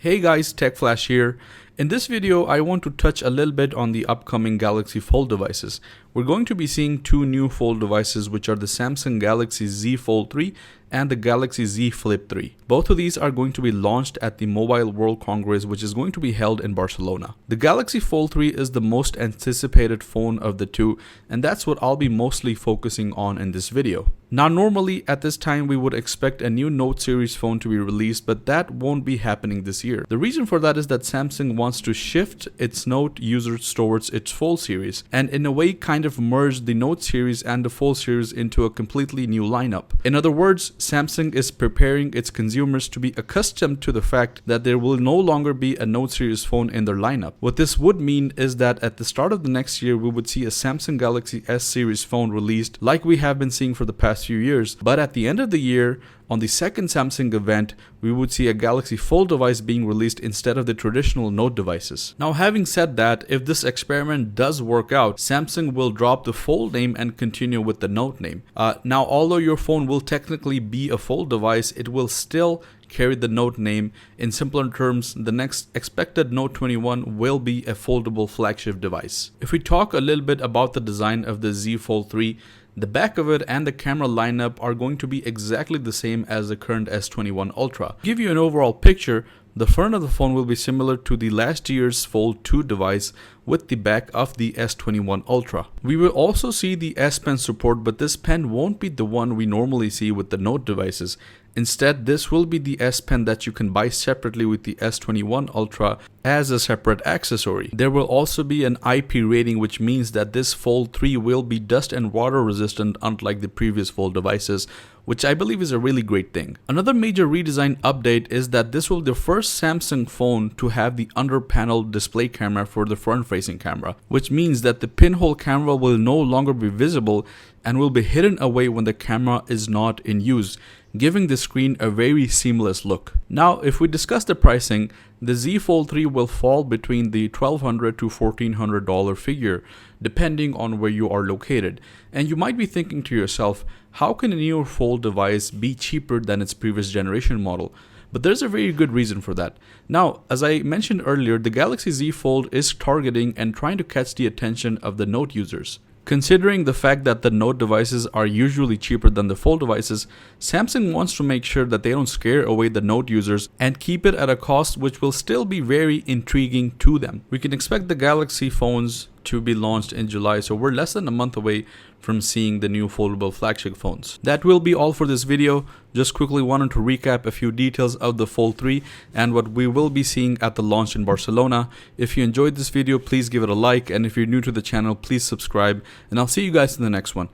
Hey guys, Tech Flash here. In this video, I want to touch a little bit on the upcoming Galaxy Fold devices. We're going to be seeing two new Fold devices, which are the Samsung Galaxy Z Fold 3 and the Galaxy Z Flip 3. Both of these are going to be launched at the Mobile World Congress, which is going to be held in Barcelona. The Galaxy Fold 3 is the most anticipated phone of the two, and that's what I'll be mostly focusing on in this video. Now, normally at this time we would expect a new Note series phone to be released, but that won't be happening this year. The reason for that is that Samsung wants to shift its Note users towards its Fold series, and in a way kind of merge the Note series and the Fold series into a completely new lineup. In other words, Samsung is preparing its consumers to be accustomed to the fact that there will no longer be a Note series phone in their lineup. What this would mean is that at the start of the next year we would see a Samsung Galaxy S series phone released like we have been seeing for the past few years, but at the end of the year, on the second Samsung event, we would see a Galaxy Fold device being released instead of the traditional Note devices. Now, having said that, if this experiment does work out, Samsung will drop the Fold name and continue with the Note name. Now, although your phone will technically be a Fold device, it will still carry the Note name. In simpler terms, the next expected Note 21 will be a foldable flagship device. If we talk a little bit about the design of the Z Fold 3, the back of it and the camera lineup are going to be exactly the same as the current S21 Ultra. To give you an overall picture, the front of the phone will be similar to the last year's Fold 2 device with the back of the S21 Ultra. We will also see the S Pen support, but this pen won't be the one we normally see with the Note devices. Instead, this will be the S Pen that you can buy separately with the S21 Ultra as a separate accessory. There will also be an IP rating, which means that this Fold 3 will be dust and water resistant, unlike the previous Fold devices, which I believe is a really great thing. Another major redesign update is that this will be the first Samsung phone to have the under panel display camera for the front facing camera, which means that the pinhole camera will no longer be visible and will be hidden away when the camera is not in use, giving the screen a very seamless look. Now, if we discuss the pricing, the Z Fold 3 will fall between the $1,200 to $1,400 figure, depending on where you are located. And you might be thinking to yourself, how can a newer Fold device be cheaper than its previous generation model? But there's a very good reason for that. Now, as I mentioned earlier, the Galaxy Z Fold is targeting and trying to catch the attention of the Note users. Considering the fact that the Note devices are usually cheaper than the Fold devices, Samsung wants to make sure that they don't scare away the Note users and keep it at a cost which will still be very intriguing to them. We can expect the Galaxy phones to be launched in July, so we're less than a month away from seeing the new foldable flagship phones. That will be all for this video. Just quickly wanted to recap a few details of the Fold 3 and what we will be seeing at the launch in Barcelona. If you enjoyed this video, please give it a like, and if you're new to the channel, please subscribe, and I'll see you guys in the next one.